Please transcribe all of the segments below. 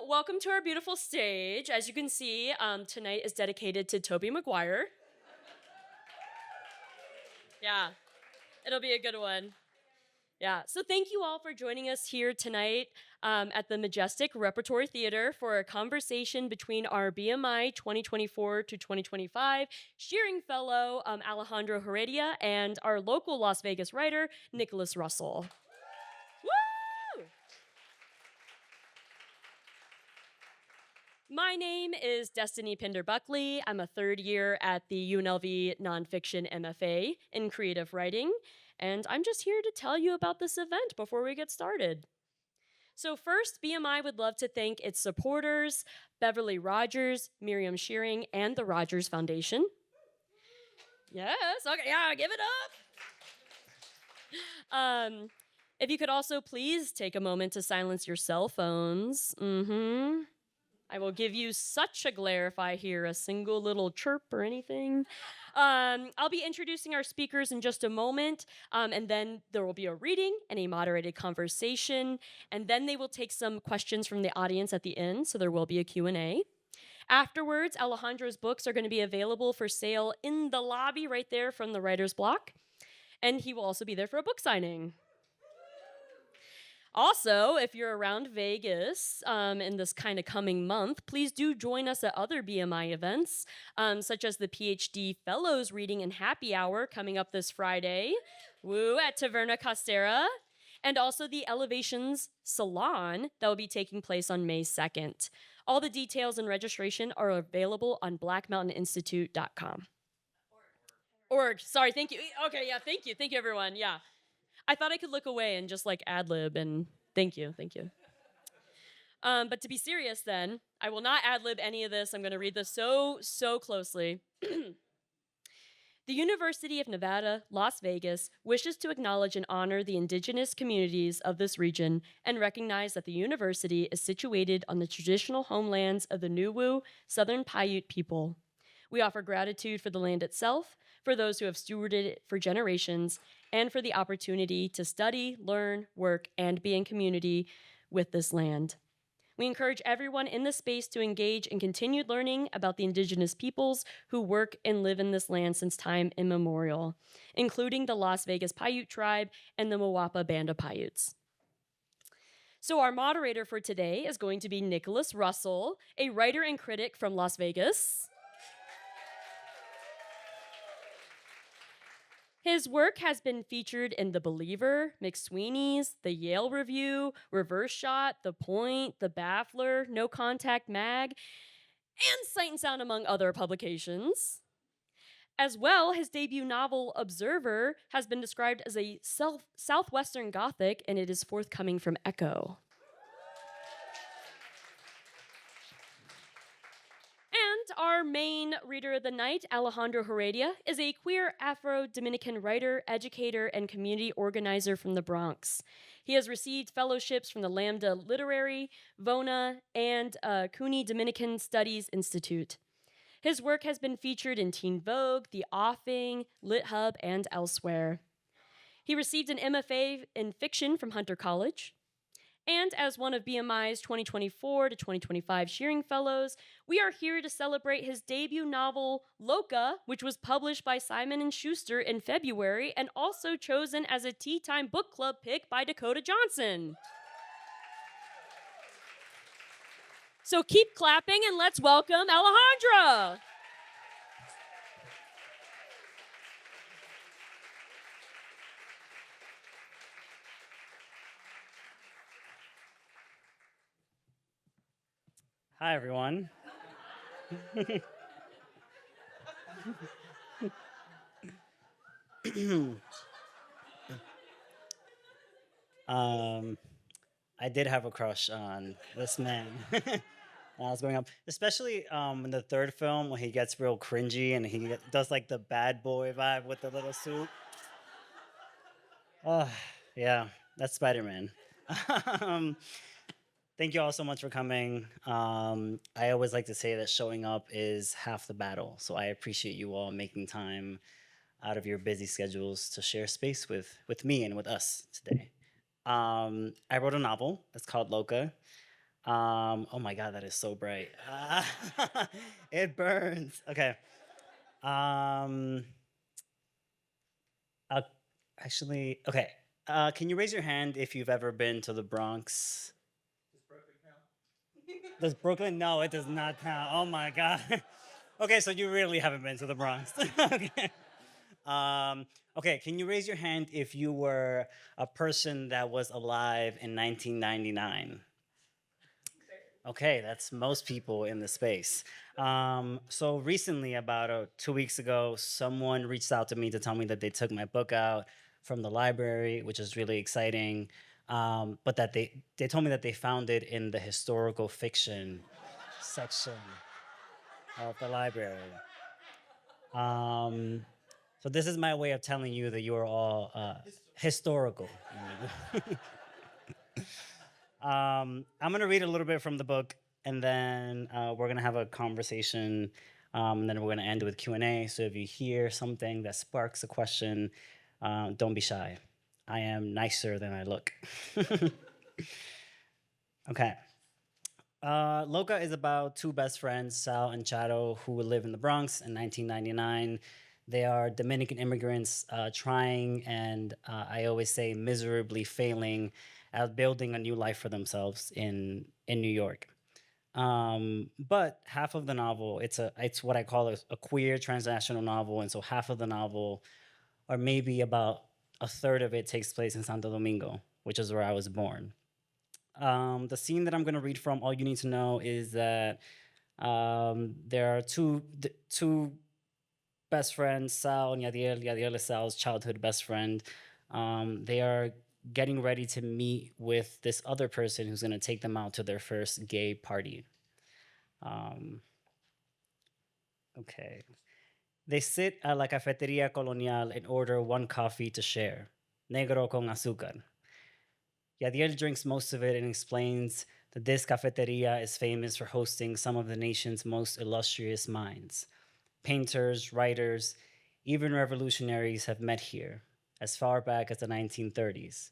Welcome to our beautiful stage. As you can see, tonight is dedicated to Tobey Maguire. Yeah, it'll be a good one. Yeah, so thank you all for joining us here tonight at the Majestic Repertory Theatre for a conversation between our BMI 2024 to 2025 Shearing Fellow, Alejandro Heredia, and our local Las Vegas writer, Nicholas Russell. Woo! My name is Destiny Pinder-Buckley. I'm a third year at the UNLV Nonfiction MFA in creative writing, and I'm just here to tell you about this event before we get started. So first, BMI would love to thank its supporters, Beverly Rogers, Miriam Shearing, and the Rogers Foundation. Yes, okay, yeah, give it up. If you could also please take a moment to silence your cell phones. I will give you such a glare if I hear a single little chirp or anything. I'll be introducing our speakers in just a moment, and then there will be a reading and a moderated conversation, and then they will take some questions from the audience at the end, so there will be a Q&A. Afterwards, Alejandro's books are going to be available for sale in the lobby right there from the writer's block, and he will also be there for a book signing. Also, if you're around Vegas in this kind of coming month, please do join us at other BMI events, such as the PhD Fellows Reading and Happy Hour coming up this Friday, at Taverna Costera, and also the Elevations Salon that will be taking place on May 2nd. All the details and registration are available on blackmountaininstitute.com. Org, sorry, thank you. Okay, yeah, thank you everyone, yeah. I thought I could look away and just like ad-lib and thank you. But to be serious then, I will not ad-lib any of this. I'm going to read this so closely. The University of Nevada, Las Vegas wishes to acknowledge and honor the indigenous communities of this region and recognize that the university is situated on the traditional homelands of the Nuwu Southern Paiute people. We offer gratitude for the land itself, for those who have stewarded it for generations, and for the opportunity to study, learn, work, and be in community with this land. We encourage everyone in this space to engage in continued learning about the indigenous peoples who work and live in this land since time immemorial, including the Las Vegas Paiute tribe and the Mawapa Band of Paiutes. So our moderator for today is going to be Nicholas Russell, a writer and critic from Las Vegas. His work has been featured in The Believer, McSweeney's, The Yale Review, Reverse Shot, The Point, The Baffler, No Contact Mag, and Sight and Sound, among other publications. As well, his debut novel, Observer, has been described as a Southwestern Gothic, and it is forthcoming from Echo. And our main reader of the night, Alejandro Heredia, is a queer Afro-Dominican writer, educator, and community organizer from the Bronx. He has received fellowships from the Lambda Literary, VONA, and CUNY Dominican Studies Institute. His work has been featured in Teen Vogue, The Offing, LitHub, and elsewhere. He received an MFA in fiction from Hunter College. And as one of BMI's 2024 to 2025 Shearing Fellows, we are here to celebrate his debut novel, Loca, which was published by Simon and Schuster in February and also chosen as a Tea Time Book Club pick by Dakota Johnson. So keep clapping and let's welcome Alejandra. Hi, everyone. I did have a crush on this man when I was growing up, especially in the third film when he gets real cringy and he does like the bad boy vibe with the little suit. Oh, yeah, that's Spider-Man. Thank you all so much for coming. I always like to say that showing up is half the battle. So I appreciate you all making time out of your busy schedules to share space with me and with us today. I wrote a novel. It's called Loca. Oh my God, that is so bright. It burns. Okay. Um, uh, actually, okay. Can you raise your hand if you've ever been to the Bronx? Does Brooklyn? No, it does not count. Oh my God. Okay, so you really haven't been to the Bronx. Okay. Um, okay, can you raise your hand if you were a person that was alive in 1999? Okay, that's most people in the space. So recently, about 2 weeks ago, someone reached out to me to tell me that they took my book out from the library, which is really exciting. But that they told me that they found it in the historical fiction section of the library. Um, so this is my way of telling you that you are all historical. I'm gonna read a little bit from the book, and then we're gonna have a conversation, and then we're gonna end with Q&A. So if you hear something that sparks a question, don't be shy. I am nicer than I look. Okay. Loca is about two best friends, Sal and Charo, who would live in the Bronx in 1999. They are Dominican immigrants trying and I always say miserably failing at building a new life for themselves in New York. But half of the novel, it's what I call a queer transnational novel, and so half of the novel, or maybe about a third of it, takes place in Santo Domingo, which is where I was born. The scene that I'm going to read from, all you need to know is that there are two best friends, Sal and Yadiel. Yadiel is Sal's childhood best friend. They are getting ready to meet with this other person who's going to take them out to their first gay party. Um, okay. They sit at la cafeteria colonial and order one coffee to share, negro con azúcar. Yadiel drinks most of it and explains that this cafeteria is famous for hosting some of the nation's most illustrious minds. Painters, writers, even revolutionaries have met here, as far back as the 1930s.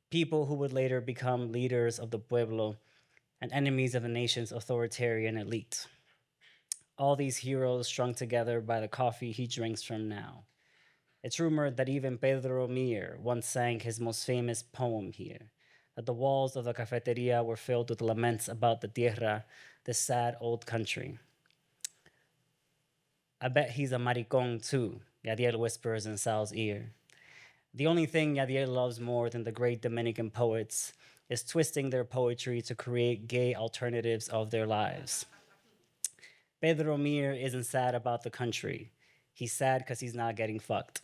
People who would later become leaders of the pueblo and enemies of the nation's authoritarian elite. All these heroes strung together by the coffee he drinks from now. It's rumored that even Pedro Mir once sang his most famous poem here, that the walls of the cafeteria were filled with laments about the tierra, this sad old country. I bet he's a maricon too, Yadiel whispers in Sal's ear. The only thing Yadiel loves more than the great Dominican poets is twisting their poetry to create gay alternatives of their lives. Pedro Mir isn't sad about the country. He's sad because he's not getting fucked.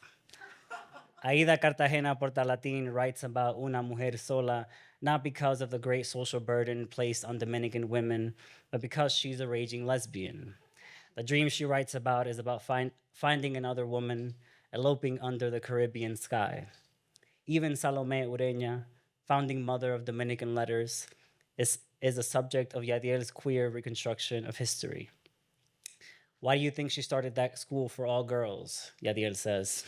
Aida Cartagena Portalatin writes about una mujer sola not because of the great social burden placed on Dominican women, but because she's a raging lesbian. The dream she writes about is about finding another woman, eloping under the Caribbean sky. Even Salome Ureña, founding mother of Dominican letters, is a subject of Yadiel's queer reconstruction of history. Why do you think she started that school for all girls? Yadiel says.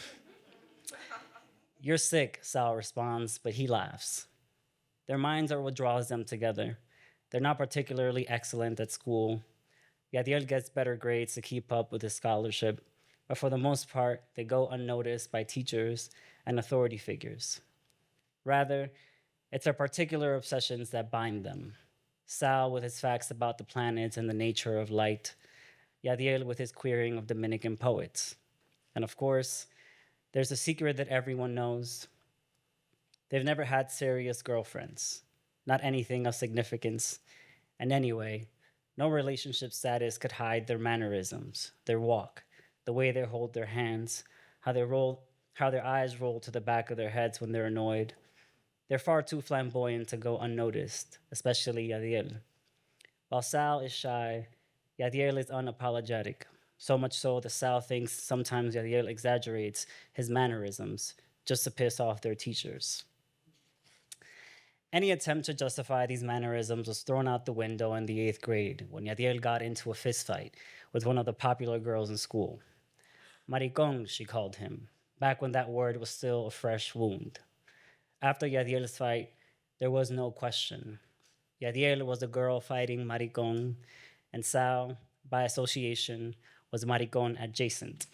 You're sick, Sal responds, but he laughs. Their minds are what draws them together. They're not particularly excellent at school. Yadiel gets better grades to keep up with his scholarship, but for the most part, they go unnoticed by teachers and authority figures. Rather, it's their particular obsessions that bind them. Sal with his facts about the planets and the nature of light, Yadiel with his queering of Dominican poets. And of course, there's a secret that everyone knows. They've never had serious girlfriends, not anything of significance. And anyway, no relationship status could hide their mannerisms, their walk, the way they hold their hands, how their eyes roll to the back of their heads when they're annoyed. They're far too flamboyant to go unnoticed, especially Yadiel. While Sal is shy, Yadiel is unapologetic. So much so that Sal thinks sometimes Yadiel exaggerates his mannerisms just to piss off their teachers. Any attempt to justify these mannerisms was thrown out the window in the 8th grade when Yadiel got into a fistfight with one of the popular girls in school. Maricón, she called him, back when that word was still a fresh wound. After Yadiel's fight, there was no question. Yadiel was a girl fighting maricon, and Sal, by association, was maricon adjacent.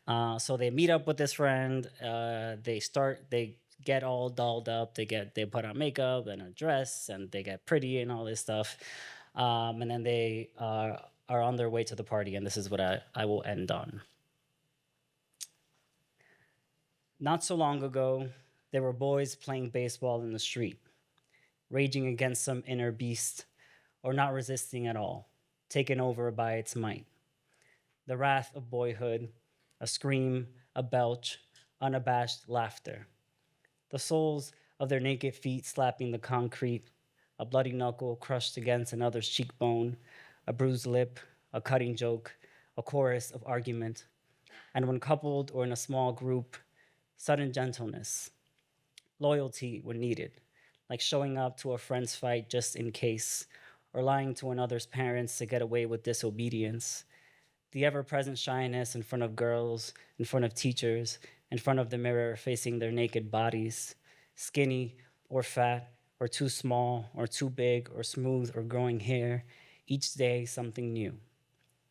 So they meet up with this friend. They get all dolled up. They put on makeup and a dress, and they get pretty and all this stuff. And then they are on their way to the party, and this is what I will end on. Not so long ago, there were boys playing baseball in the street, raging against some inner beast, or not resisting at all, taken over by its might. The wrath of boyhood, a scream, a belch, unabashed laughter. The soles of their naked feet slapping the concrete, a bloody knuckle crushed against another's cheekbone, a bruised lip, a cutting joke, a chorus of argument, and when coupled or in a small group, sudden gentleness, loyalty when needed, like showing up to a friend's fight just in case, or lying to another's parents to get away with disobedience, the ever-present shyness in front of girls, in front of teachers, in front of the mirror facing their naked bodies, skinny or fat, or too small, or too big, or smooth, or growing hair, each day something new.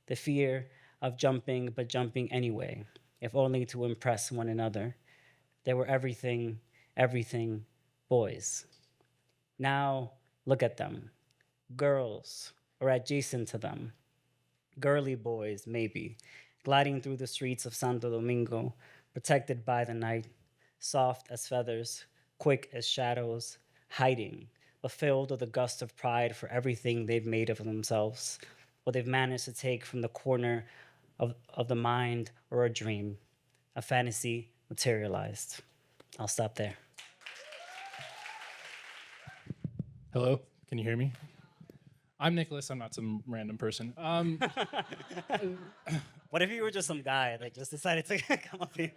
The fear of jumping, but jumping anyway, if only to impress one another. They were everything, boys. Now, look at them. Girls, or adjacent to them. Girly boys, maybe, gliding through the streets of Santo Domingo, protected by the night, soft as feathers, quick as shadows, hiding, but filled with a gust of pride for everything they've made of themselves, what they've managed to take from the corner of the mind or a dream, a fantasy materialized. I'll stop there. Hello, can you hear me? I'm Nicholas. I'm not some random person. What if you were just some guy that just decided to come up here?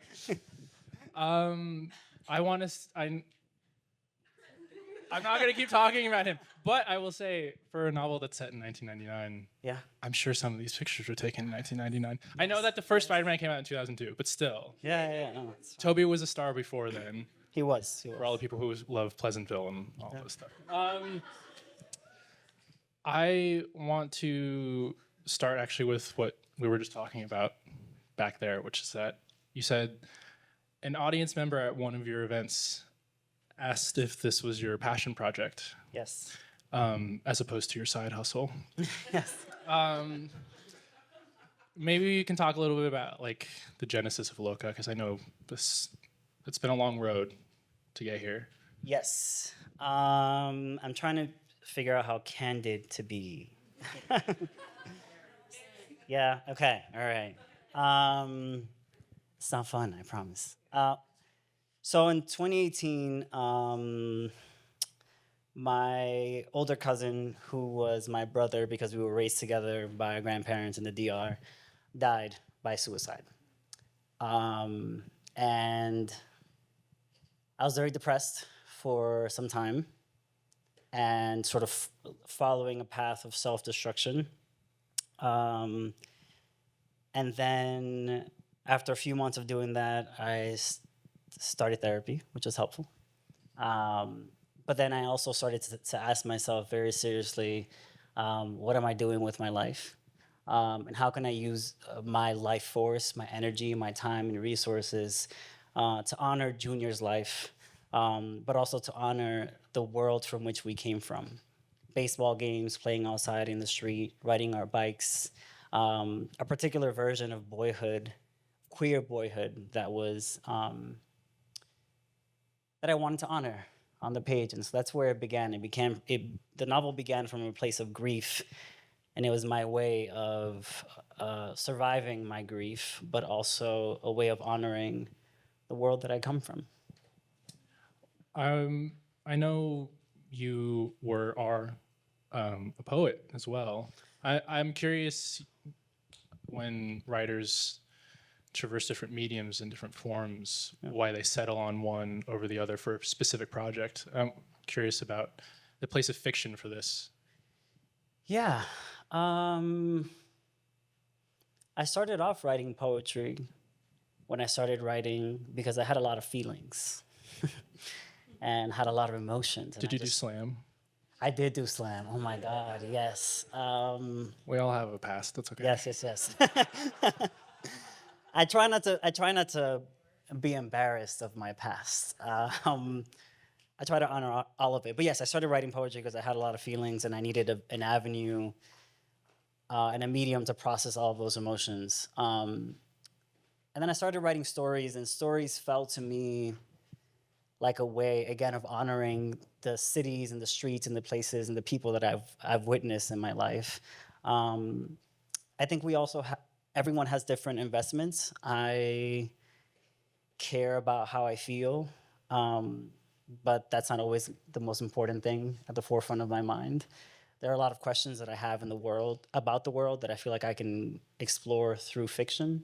I'm not going to keep talking about him, but I will say for a novel that's set in 1999, Yeah. I'm sure some of these pictures were taken in 1999. I know that the first Spider-Man came out in 2002, but still. Yeah. No, Toby was a star before then. he was. For all the people who love Pleasantville and all this stuff. I want to start actually with what we were just talking about back there, which is that you said an audience member at one of your events asked if this was your passion project. Yes. As opposed to your side hustle. Yes. Maybe you can talk a little bit about like the genesis of Loca, because I know it's been a long road to get here. Yes. I'm trying to figure out how candid to be. Yeah, okay, all right. It's not fun, I promise. So in 2018, my older cousin, who was my brother because we were raised together by our grandparents in the DR, died by suicide. And I was very depressed for some time and sort of following a path of self-destruction. And then after a few months of doing that, I started therapy, which was helpful. But then I also started to ask myself very seriously, what am I doing with my life? And how can I use my life force, my energy, my time and resources to honor Junior's life, but also to honor the world from which we came from. Baseball games, playing outside in the street, riding our bikes, a particular version of boyhood, queer boyhood that was, that I wanted to honor on the page. And so that's where it began. The novel began from a place of grief, and it was my way of surviving my grief, but also a way of honoring the world that I come from. I know you are a poet as well. I'm curious, when writers traverse different mediums and different forms, why they settle on one over the other for a specific project. I'm curious about the place of fiction for this. Yeah. I started off writing poetry when I started writing because I had a lot of feelings and had a lot of emotions. Did you do slam? I did do slam. Oh my God, yes. We all have a past. That's okay. Yes, yes, yes. I try not to. I try not to be embarrassed of my past. I try to honor all of it. But yes, I started writing poetry because I had a lot of feelings and I needed an avenue and a medium to process all of those emotions. And then I started writing stories, and stories felt to me like a way, again, of honoring the cities and the streets and the places and the people that I've witnessed in my life. I think we also everyone has different investments. I care about how I feel, but that's not always the most important thing at the forefront of my mind. There are a lot of questions that I have in the world about the world that I feel like I can explore through fiction,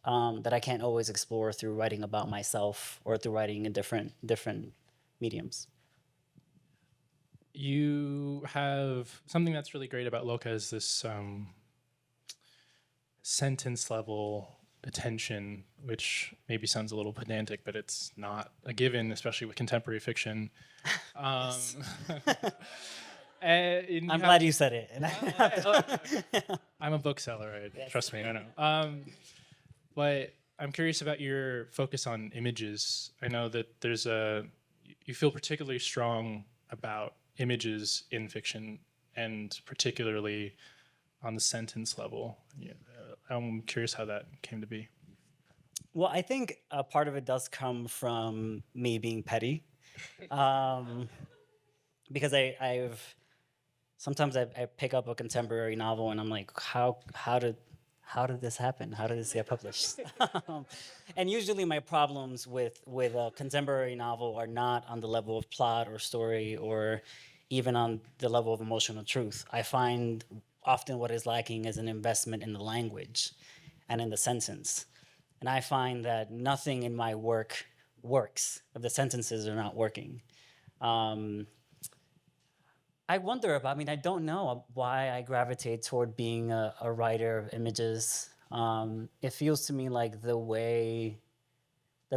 that I can't always explore through writing about myself or through writing in different mediums. You have something that's really great about Loca is this sentence level attention, which maybe sounds a little pedantic, but it's not a given, especially with contemporary fiction. I'm glad you said it. I'm a bookseller, trust me, I know. But I'm curious about your focus on images. I know that you feel particularly strong about images in fiction, and particularly on the sentence level. Yeah, I'm curious how that came to be. Well, I think a part of it does come from me being petty, because sometimes I pick up a contemporary novel and I'm like, how did this happen? How did this get published? And usually my problems with a contemporary novel are not on the level of plot or story or even on the level of emotional truth. I find often what is lacking is an investment in the language and in the sentence. And I find that nothing in my work works if the sentences are not working. I wonder about, I don't know why I gravitate toward being a writer of images. It feels to me like the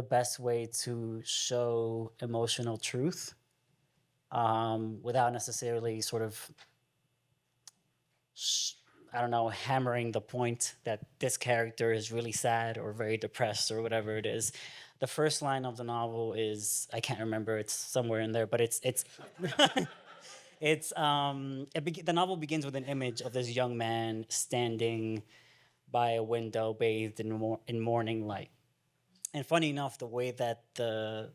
best way to show emotional truth, without necessarily sort of, I don't know, hammering the point that this character is really sad or very depressed or whatever it is. The first line of the novel is, I can't remember, it's somewhere in there, but it's the novel begins with an image of this young man standing by a window bathed in morning light. And funny enough, the way that the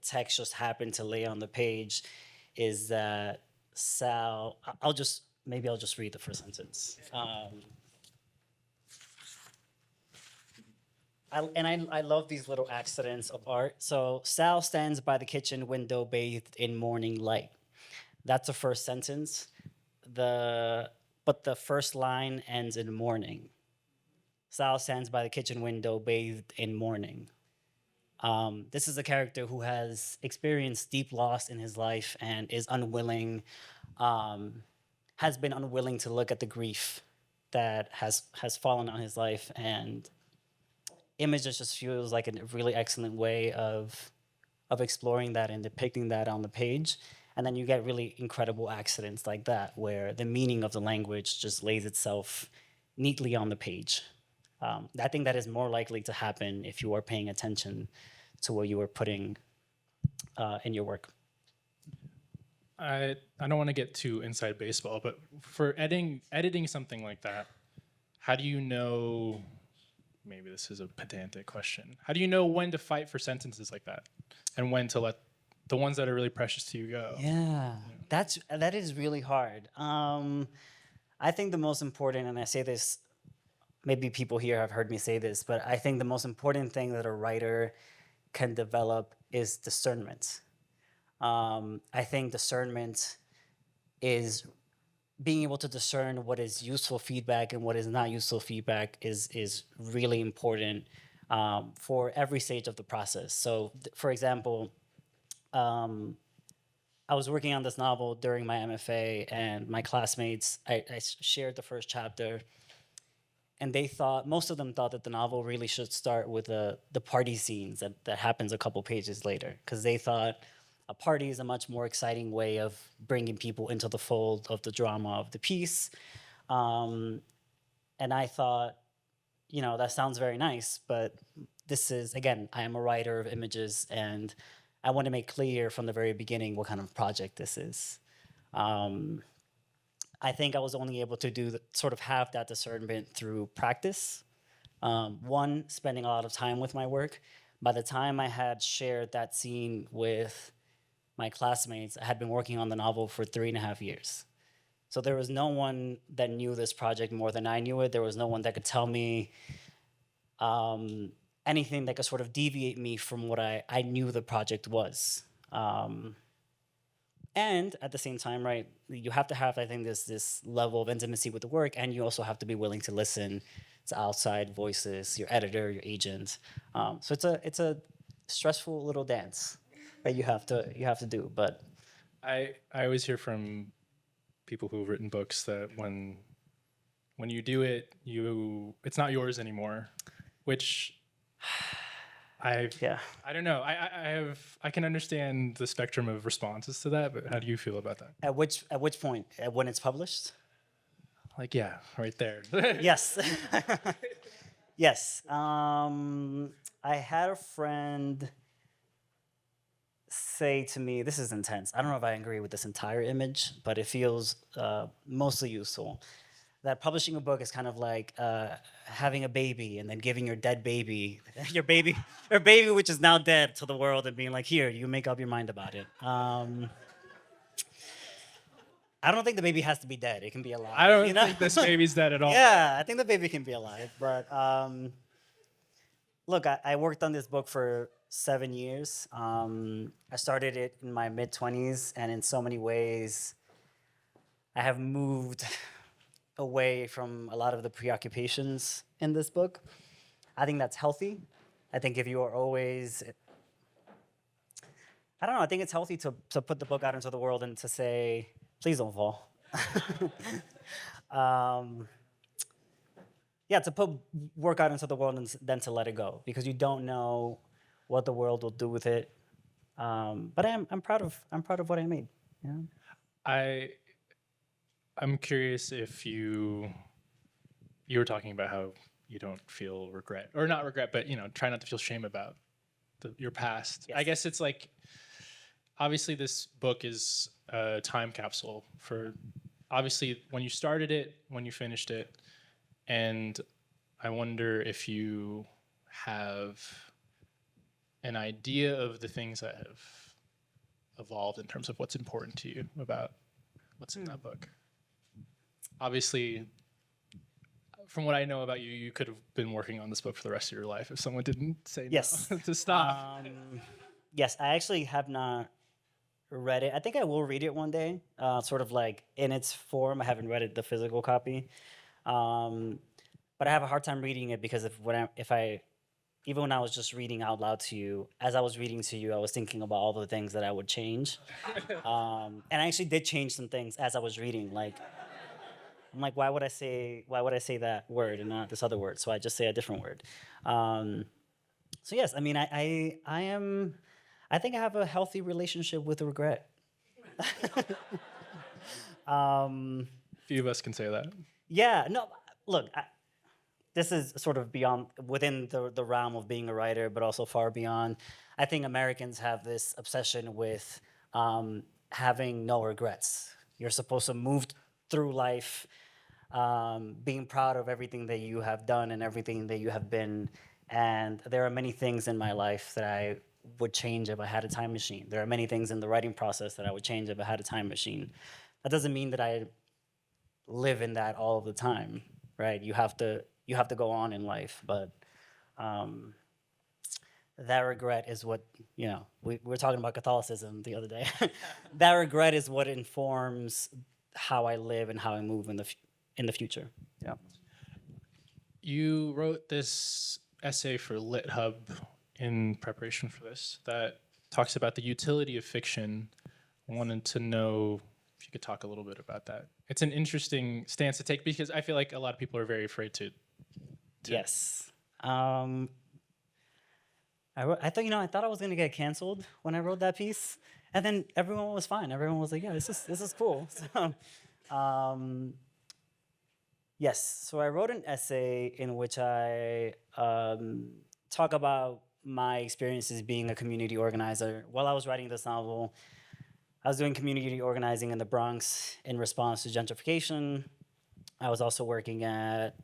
text just happened to lay on the page is that Sal, I'll just read the first sentence. I love these little accidents of art. So Sal stands by the kitchen window bathed in morning light. That's the first sentence. But the first line ends in morning. Sal stands by the kitchen window bathed in morning. This is a character who has experienced deep loss in his life and is unwilling, has been unwilling to look at the grief that has fallen on his life. And images just feels like a really excellent way of exploring that and depicting that on the page. And then you get really incredible accidents like that, where the meaning of the language just lays itself neatly on the page. I think that is more likely to happen if you are paying attention to what you are putting in your work. I don't want to get too inside baseball, but for editing something like that, how do you know, maybe this is a pedantic question, how do you know when to fight for sentences like that and when to let the ones that are really precious to you go? Yeah, that is really hard. I think the most important, and I say this, maybe people here have heard me say this, but I think the most important thing that a writer can develop is discernment. I think discernment is being able to discern what is useful feedback and what is not useful feedback is really important for every stage of the process. So, for example, I was working on this novel during my MFA, and my classmates, I shared the first chapter, and most of them thought that the novel really should start with the party scenes that happens a couple pages later, because they thought a party is a much more exciting way of bringing people into the fold of the drama of the piece. And I thought, that sounds very nice, but this is, again, I am a writer of images, and I want to make clear from the very beginning what kind of project this is. I think I was only able to sort of have that discernment through practice. One, spending a lot of time with my work. By the time I had shared that scene with my classmates, I had been working on the novel for 3.5 years. So there was no one that knew this project more than I knew it. There was no one that could tell me anything that could sort of deviate me from what I knew the project was. And at the same time, right, you have to have, I think, this level of intimacy with the work, and you also have to be willing to listen to outside voices, your editor, your agent. So it's a stressful little dance that you have to do. But I always hear from people who've written books that when you do it, it's not yours anymore, which I don't know. I can understand the spectrum of responses to that, but how do you feel about that? At which point? When it's published? Like, yeah, right there. Yes. Yes. I had a friend say to me, this is intense. I don't know if I agree with this entire image, but it feels mostly useful. That publishing a book is kind of like having a baby and then giving your dead baby, your baby which is now dead, to the world, and being like, here, you make up your mind about it. I don't think the baby has to be dead. It can be alive. I don't think this baby's dead at all. Yeah, I think the baby can be alive. But look, I worked on this book for 7 years. I started it in my mid-20s, and in so many ways, I have moved away from a lot of the preoccupations in this book. I think that's healthy. I think if you are always, I don't know, I think it's healthy to put the book out into the world and to say, please don't fall. Yeah, to put work out into the world and then to let it go, because you don't know what the world will do with it. But I'm proud of what I made. Yeah. I'm curious if you were talking about how you don't feel regret, or not regret, but try not to feel shame about your past. Yes. I guess it's like, obviously this book is a time capsule for obviously when you started it, when you finished it, and I wonder if you have an idea of the things that have evolved in terms of what's important to you about what's in that book. Obviously, from what I know about you, you could have been working on this book for the rest of your life if someone didn't say Yes. no to stop. Yes, I actually have not read it. I think I will read it one day, sort of like in its form. I haven't read it, the physical copy. But I have a hard time reading it because even when I was just reading out loud to you, as I was reading to you, I was thinking about all the things that I would change. And I actually did change some things as I was reading. I'm like, why would I say that word and not this other word? So I just say a different word. So yes, I mean, I think I have a healthy relationship with regret. Few of us can say that. Yeah, no, look, this is sort of within the realm of being a writer, but also far beyond. I think Americans have this obsession with having no regrets. You're supposed to move through life being proud of everything that you have done and everything that you have been. And there are many things in my life that I would change if I had a time machine. There are many things in the writing process that I would change if I had a time machine. That doesn't mean that I live in that all the time, right? You have to go on in life, but that regret is what, we were talking about Catholicism the other day. That regret is what informs how I live and how I move in the future. Yeah. You wrote this essay for LitHub in preparation for this that talks about the utility of fiction. I wanted to know if you could talk a little bit about that. It's an interesting stance to take because I feel like a lot of people are very afraid to. Yes. I thought I was gonna get canceled when I wrote that piece, And then everyone was fine. Everyone was like, yeah, this is cool. So, yes, so I wrote an essay in which I talk about my experiences being a community organizer. While I was writing this novel, I was doing community organizing in the Bronx in response to gentrification. I was also working at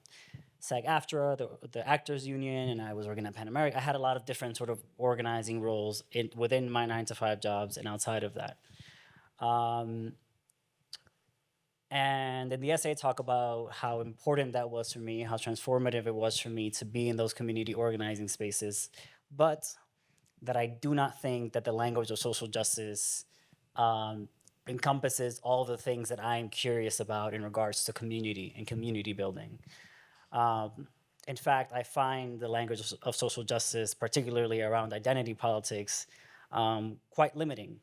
SAG-AFTRA, the Actors Union, and I was working at Pan America. I had a lot of different sort of organizing roles within my 9-to-5 jobs and outside of that. And in the essay, I talk about how important that was for me, how transformative it was for me to be in those community organizing spaces, but that I do not think that the language of social justice encompasses all the things that I am curious about in regards to community and community building. In fact, I find the language of social justice, particularly around identity politics, quite limiting.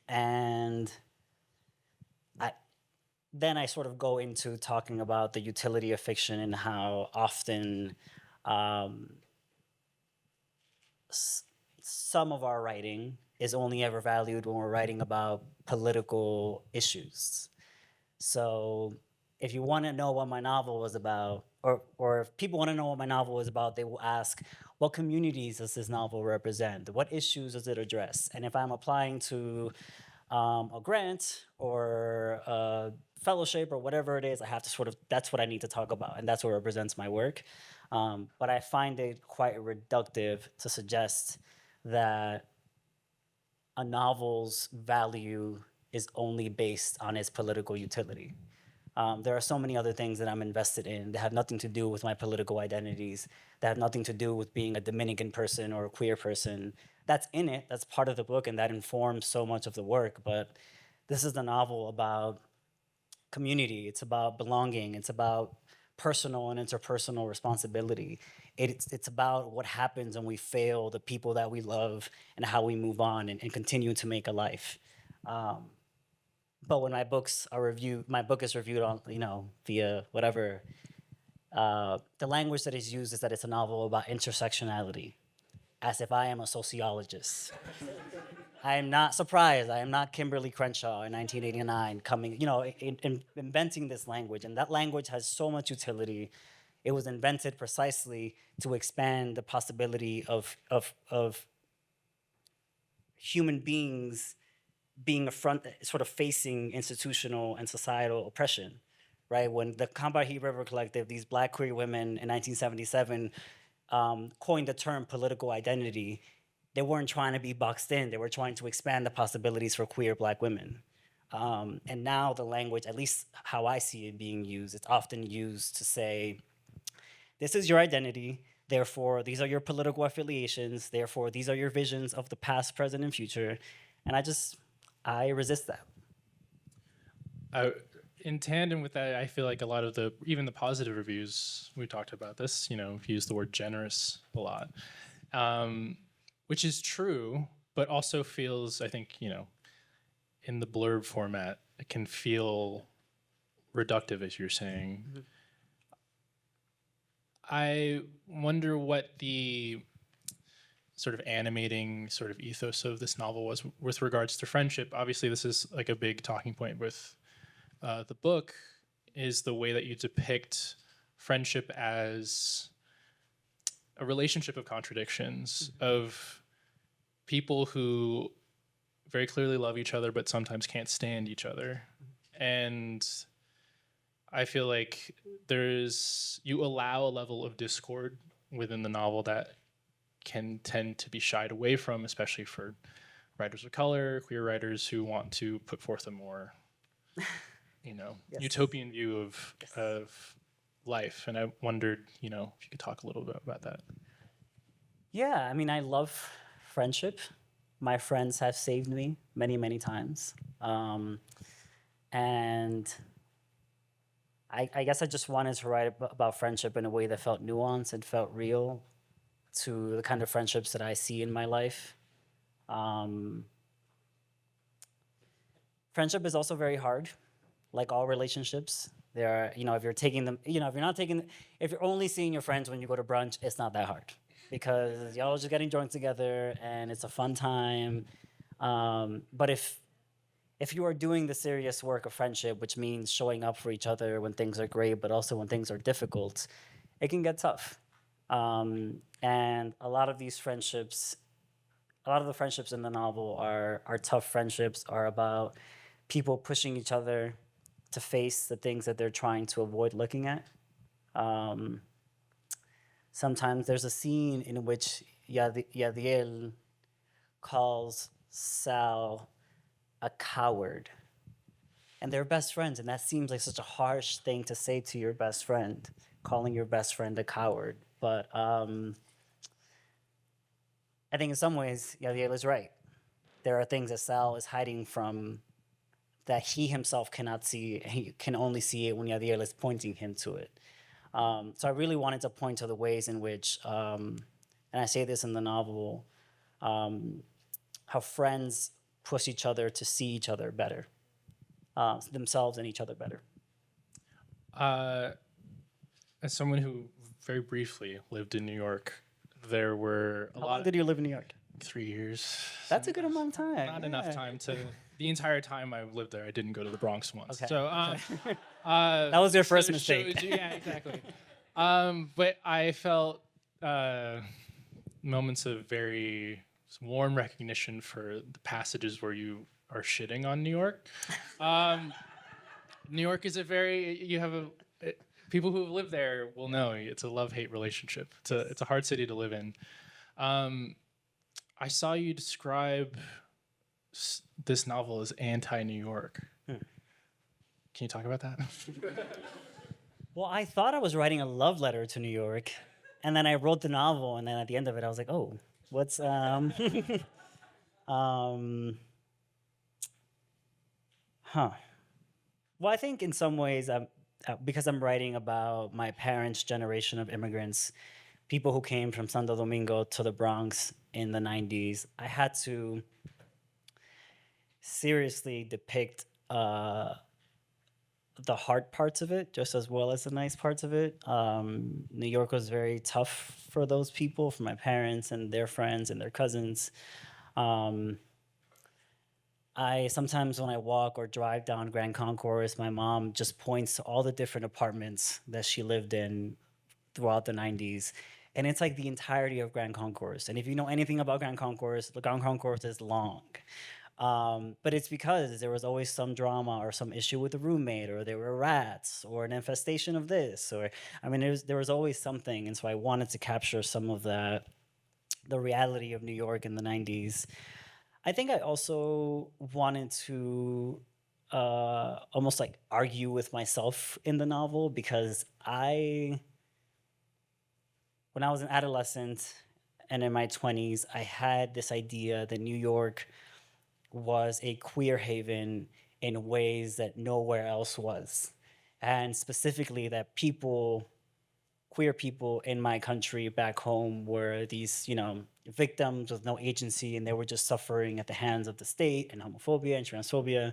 And then I sort of go into talking about the utility of fiction and how often some of our writing is only ever valued when we're writing about political issues. So if you want to know what my novel was about, or if people want to know what my novel is about, they will ask, what communities does this novel represent? What issues does it address? And if I'm applying to a grant or a fellowship or whatever it is, I have to sort of, that's what I need to talk about, and that's what represents my work. But I find it quite reductive to suggest that a novel's value is only based on its political utility. There are so many other things that I'm invested in that have nothing to do with my political identities, that have nothing to do with being a Dominican person or a queer person. That's in it, that's part of the book, and that informs so much of the work. But this is a novel about community, it's about belonging, it's about personal and interpersonal responsibility. It's about what happens when we fail the people that we love and how we move on and continue to make a life. But when my books are reviewed, my book is reviewed on, via whatever, the language that is used is that it's a novel about intersectionality, as if I am a sociologist. I am not surprised. I am not Kimberly Crenshaw in 1989 coming, inventing this language. And that language has so much utility. It was invented precisely to expand the possibility of human beings being sort of facing institutional and societal oppression, right? When the Combahee River Collective, these Black queer women in 1977 coined the term political identity, they weren't trying to be boxed in. They were trying to expand the possibilities for queer Black women. And now the language, at least how I see it being used, it's often used to say, this is your identity, therefore these are your political affiliations, therefore these are your visions of the past, present, and future. And I resist that. In tandem with that, I feel like a lot of even the positive reviews, we talked about this, we've used the word generous a lot, which is true, but also feels, I think, in the blurb format, it can feel reductive, as you're saying. Mm-hmm. I wonder what the sort of animating sort of ethos of this novel was with regards to friendship. Obviously, this is like a big talking point with the book, is the way that you depict friendship as a relationship of contradictions, mm-hmm. of people who very clearly love each other but sometimes can't stand each other. Mm-hmm. And I feel like you allow a level of discord within the novel that can tend to be shied away from, especially for writers of color, queer writers who want to put forth a more, yes. utopian view of life. And I wondered, if you could talk a little bit about that. Yeah, I mean, I love friendship. My friends have saved me many, many times. And I guess I just wanted to write about friendship in a way that felt nuanced and felt real to the kind of friendships that I see in my life. Friendship is also very hard, like all relationships. There are, if you're taking them, if you're only seeing your friends when you go to brunch, it's not that hard because y'all are just getting drunk together and it's a fun time. But if you are doing the serious work of friendship, which means showing up for each other when things are great, but also when things are difficult, it can get tough. And a lot of the friendships in the novel are tough friendships, are about people pushing each other to face the things that they're trying to avoid looking at. Sometimes there's a scene in which Yadiel calls Sal a coward. And they're best friends, and that seems like such a harsh thing to say to your best friend, calling your best friend a coward. But I think in some ways, Yadiel is right. There are things that Sal is hiding from that he himself cannot see. He can only see it when Yadiel is pointing him to it. So I really wanted to point to the ways in which, and I say this in the novel, how friends push each other to see each other better, themselves and each other better. As someone who very briefly lived in New York, there were How long did you live in New York? 3 years. That's a good amount of time. Not enough time to. The entire time I lived there, I didn't go to the Bronx once. Okay. So That was your first mistake. Yeah, exactly. But I felt moments of very warm recognition for the passages where you are shitting on New York. New York is people who have lived there will know it's a love-hate relationship. It's a hard city to live in. I saw you describe this novel as anti-New York. Can you talk about that? Well, I thought I was writing a love letter to New York, and then I wrote the novel, and then at the end of it, I was like, oh, what's Well, I think in some ways, because I'm writing about my parents' generation of immigrants, people who came from Santo Domingo to the Bronx in the 90s, I had to seriously depict the hard parts of it just as well as the nice parts of it. New York was very tough for those people, for my parents and their friends and their cousins. I sometimes when I walk or drive down Grand Concourse, my mom just points to all the different apartments that she lived in throughout the 90s. And it's like the entirety of Grand Concourse. And if you know anything about Grand Concourse, the Grand Concourse is long. But it's because there was always some drama or some issue with a roommate, or there were rats, or an infestation of this, or there was always something. And so I wanted to capture some of the reality of New York in the 90s. I think I also wanted to almost like argue with myself in the novel, because when I was an adolescent and in my 20s, I had this idea that New York was a queer haven in ways that nowhere else was. And specifically that queer people in my country back home were these, victims with no agency, and they were just suffering at the hands of the state and homophobia and transphobia.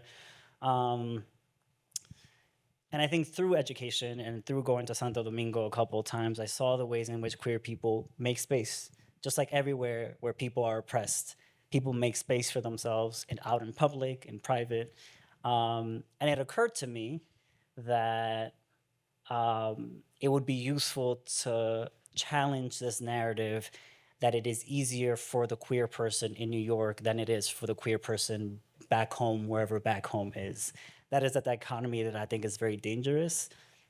And I think through education and through going to Santo Domingo a couple of times, I saw the ways in which queer people make space. Just like everywhere where people are oppressed, people make space for themselves and out in public and private. And it occurred to me that it would be useful to challenge this narrative that it is easier for the queer person in New York than it is for the queer person back home, wherever back home is. That is a dichotomy that I think is very dangerous.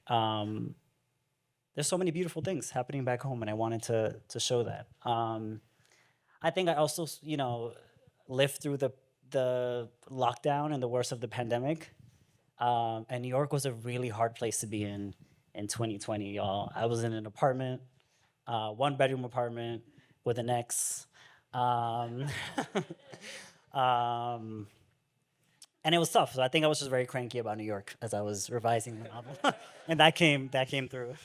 There's so many beautiful things happening back home, and I wanted to show that. I think I also, lived through the lockdown and the worst of the pandemic. And New York was a really hard place to be in 2020, y'all. I was in an apartment, one-bedroom apartment with an ex. And it was tough. So I think I was just very cranky about New York as I was revising the novel. And that came through.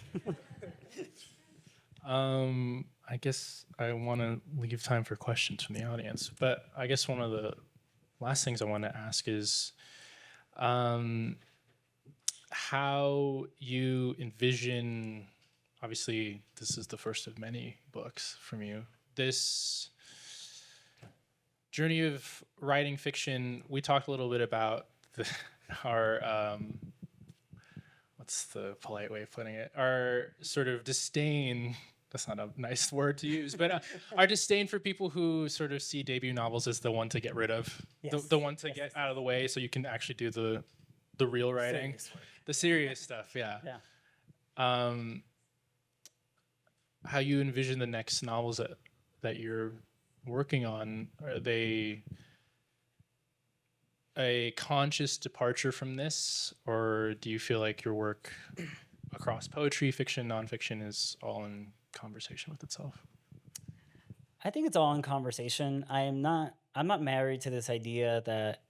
I guess I want to leave time for questions from the audience. But I guess one of the last things I want to ask is how you envision, obviously this is the first of many books from you, this journey of writing fiction, we talked a little bit about our what's the polite way of putting it? Our sort of disdain. That's not a nice word to use, but our disdain for people who sort of see debut novels as the one to get rid of, Yes. the one to get out of the way, so you can actually do the real writing, the serious stuff. Yeah. How you envision the next novels that you're working on? Are they a conscious departure from this, or do you feel like your work across poetry, fiction, nonfiction is all in conversation with itself? I think it's all in conversation. I'm not married to this idea that,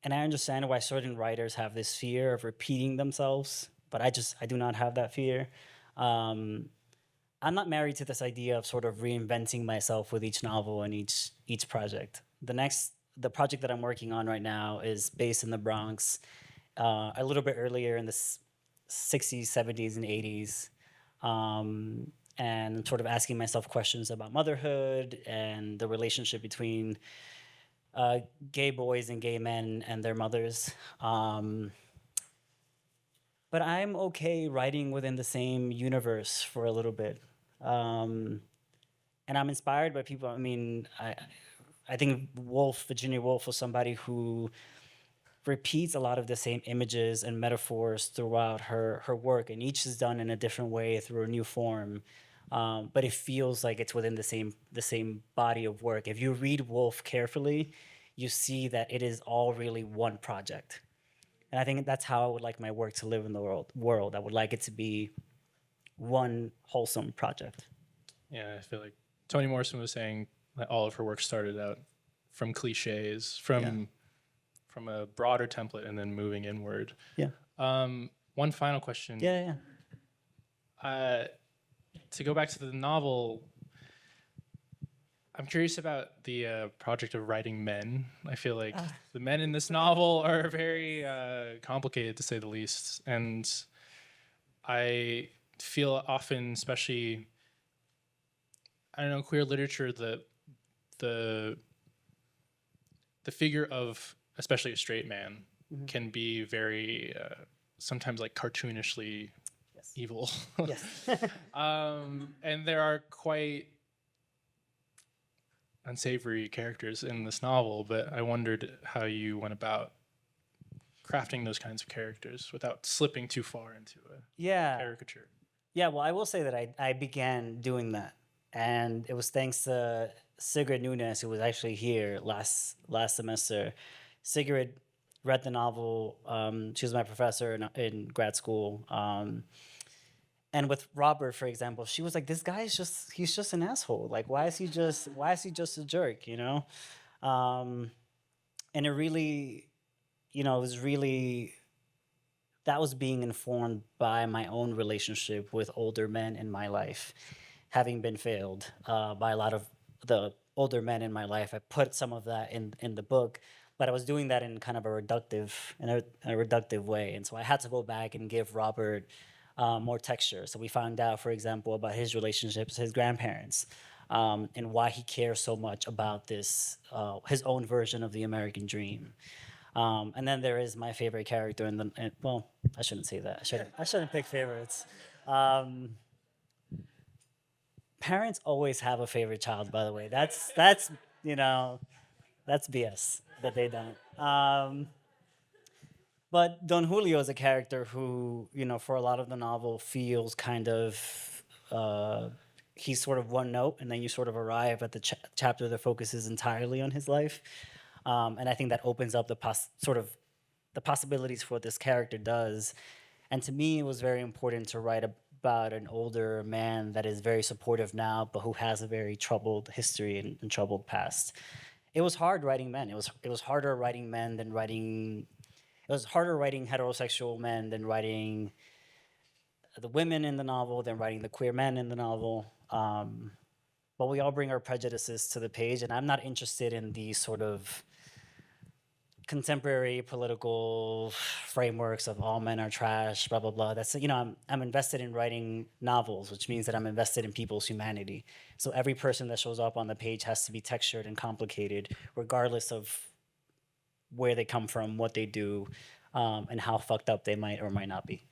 and I understand why certain writers have this fear of repeating themselves, but I do not have that fear. I'm not married to this idea of sort of reinventing myself with each novel and each project. The project that I'm working on right now is based in the Bronx, a little bit earlier in the 60s, 70s, and 80s, and sort of asking myself questions about motherhood and the relationship between gay boys and gay men and their mothers. But I'm okay writing within the same universe for a little bit. And I'm inspired by people. I mean, I think Virginia Woolf was somebody who repeats a lot of the same images and metaphors throughout her work, and each is done in a different way through a new form. But it feels like it's within the same body of work. If you read Woolf carefully, you see that it is all really one project. And I think that's how I would like my work to live in the world. I would like it to be one wholesome project. Yeah, I feel like Toni Morrison was saying that all of her work started out from cliches, from a broader template, and then moving inward. Yeah. One final question. Yeah. To go back to the novel, I'm curious about the project of writing men. I feel like the men in this novel are very complicated, to say the least. And I feel often, especially, I don't know, queer literature, the figure of, especially a straight man, can be very, sometimes like cartoonishly evil. Yes. And there are quite unsavory characters in this novel, but I wondered how you went about crafting those kinds of characters without slipping too far into a caricature. Yeah, well, I will say that I began doing that, and it was thanks to Sigrid Nunes, who was actually here last semester. Sigrid read the novel. She was my professor in grad school. And with Robert, for example, she was like, "This guy he's just an asshole. Like, why is he just a jerk, you know?" And it really, it was really, that was being informed by my own relationship with older men in my life, having been failed by a lot of the older men in my life. I put some of that in the book, but I was doing that in kind of a reductive way, and so I had to go back and give Robert more texture. So we found out, for example, about his relationships, his grandparents, and why he cares so much about this, his own version of the American dream. And then there is my favorite character well, I shouldn't say that. I shouldn't pick favorites. Parents always have a favorite child, by the way. That's that's BS that they don't. But Don Julio is a character who, for a lot of the novel feels kind of, he's sort of one note, and then you sort of arrive at the chapter that focuses entirely on his life. And I think that opens up the possibilities for what this character does. And to me, it was very important to write about an older man that is very supportive now, but who has a very troubled history and troubled past. It was hard writing men. It was harder writing men than writing. It was harder writing heterosexual men than writing the women in the novel, than writing the queer men in the novel. But we all bring our prejudices to the page, and I'm not interested in these sort of contemporary political frameworks of all men are trash, blah blah blah. That's, you know, I'm invested in writing novels, which means that I'm invested in people's humanity. So every person that shows up on the page has to be textured and complicated, regardless of where they come from, what they do, and how fucked up they might or might not be.